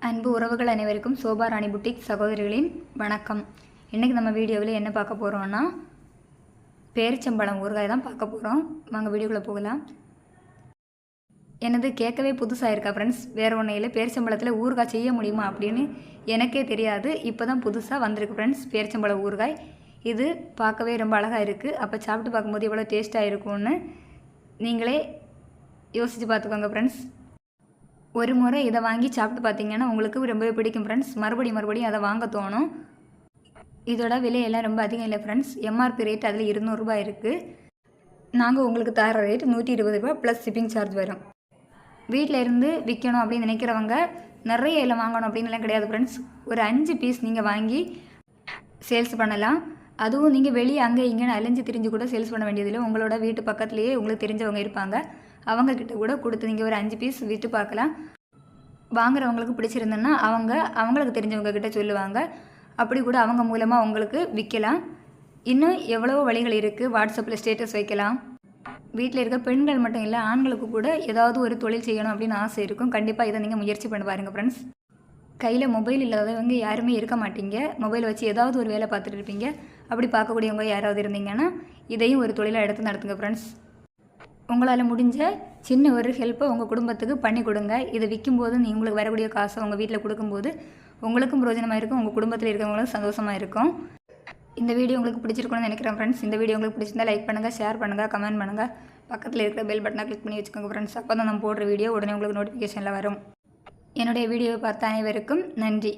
அன்பு உறவுகள் அனைவருக்கும் சோபா ராணி புட்டிக் சகோதரிகளின் வணக்கம். இன்றைக்கி நம்ம வீடியோவில் என்ன பார்க்க போகிறோன்னா, பேரிச்சம்பழம் ஊறுகாய் தான் பார்க்க போகிறோம். வாங்க வீடியோக்குள்ளே போகலாம். எனது கேட்கவே புதுசாக இருக்கா ஃப்ரெண்ட்ஸ். வேறு ஒன்றும் இல்லை, பேரிச்சம்பழத்தில் ஊறுகாய் செய்ய முடியுமா அப்படின்னு எனக்கே தெரியாது. இப்போ தான் புதுசாக வந்திருக்கு ஃப்ரெண்ட்ஸ் பேரிச்சம்பழம் ஊறுகாய். இது பார்க்கவே ரொம்ப அழகாக இருக்குது. அப்போ சாப்பிட்டு பார்க்கும்போது எவ்வளோ டேஸ்ட்டாக இருக்கும்னு நீங்களே யோசித்து பார்த்துக்கோங்க ஃப்ரெண்ட்ஸ். ஒரு முறை இதை வாங்கி சாப்பிட்டு பார்த்தீங்கன்னா உங்களுக்கு ரொம்பவே பிடிக்கும் ஃப்ரெண்ட்ஸ். மறுபடியும் அதை வாங்க தோணும். இதோட விலையெல்லாம் ரொம்ப அதிகம் இல்லை ஃப்ரெண்ட்ஸ். எம்ஆர்பி ரேட் அதில் 200 ரூபாய் இருக்குது. நாங்கள் உங்களுக்கு தர ரேட் 120 ரூபா ப்ளஸ் ஷிப்பிங் சார்ஜ் வரும். வீட்டில் இருந்து விற்கணும் அப்படின்னு நினைக்கிறவங்க நிறைய இலை வாங்கணும் அப்படின்லாம் கிடையாது ஃப்ரெண்ட்ஸ். ஒரு 5 பீஸ் நீங்கள் வாங்கி சேல்ஸ் பண்ணலாம். அதுவும் நீங்கள் வெளியே அங்கே இங்கேன்னு அலைஞ்சு திரிஞ்சு கூட சேல்ஸ் பண்ண வேண்டியதில்லை. உங்களோட வீட்டு பக்கத்துலேயே உங்களுக்கு தெரிஞ்சவங்க இருப்பாங்க, அவங்கக்கிட்ட கூட கொடுத்து நீங்கள் ஒரு 5 பீஸ் விட்டு பார்க்கலாம். வாங்குறவங்களுக்கு பிடிச்சிருந்தேன்னா அவங்களுக்கு தெரிஞ்சவங்க கிட்ட சொல்லுவாங்க. அப்படி கூட அவங்க மூலமாக உங்களுக்கு விற்கலாம். இன்னும் எவ்வளவோ வழிகள் இருக்குது. வாட்ஸ்அப்பில் ஸ்டேட்டஸ் வைக்கலாம். வீட்டில் இருக்க பெண்கள் மட்டும் இல்லை, ஆண்களுக்கு கூட ஏதாவது ஒரு தொழில் செய்யணும் அப்படின்னு ஆசை இருக்கும். கண்டிப்பாக இதை நீங்கள் முயற்சி பண்ணி பாருங்கள் ஃப்ரெண்ட்ஸ். கையில் மொபைல் இல்லாதவங்க யாருமே இருக்க மாட்டீங்க. மொபைல் வச்சு ஏதாவது ஒரு வேலை பார்த்துட்டு இருப்பீங்க. அப்படி பார்க்கக்கூடியவங்க யாராவது இருந்தீங்கன்னா இதையும் ஒரு தொழிலாக எடுத்து நடத்துங்க ஃப்ரெண்ட்ஸ். உங்களால் முடிஞ்ச சின்ன ஒரு ஹெல்ப்பை உங்கள் குடும்பத்துக்கு பண்ணி கொடுங்க. இதை விற்கும்போது உங்களுக்கு வரக்கூடிய காசை உங்கள் வீட்டில் கொடுக்கும்போது உங்களுக்கும் பிரயோஜனமாக இருக்கும், உங்கள் குடும்பத்தில் இருக்கிறவங்களுக்கும் சந்தோஷமாக இருக்கும். இந்த வீடியோ உங்களுக்கு பிடிச்சிருக்குன்னு நினைக்கிறேன் ஃப்ரெண்ட்ஸ். இந்த வீடியோ உங்களுக்கு பிடிச்சிருந்தா லைக் பண்ணுங்கள், ஷேர் பண்ணுங்கள், கமெண்ட் பண்ணுங்கள். பக்கத்தில் இருக்கிற பெல் பட்டனை கிளிக் பண்ணி வச்சுக்கோங்க ஃப்ரெண்ட்ஸ். அப்போ தான் நம்ம போடுற வீடியோ உடனே உங்களுக்கு நோட்டிஃபிகேஷனில் வரும். என்னுடைய வீடியோவை பார்த்த அனைவருக்கும் நன்றி.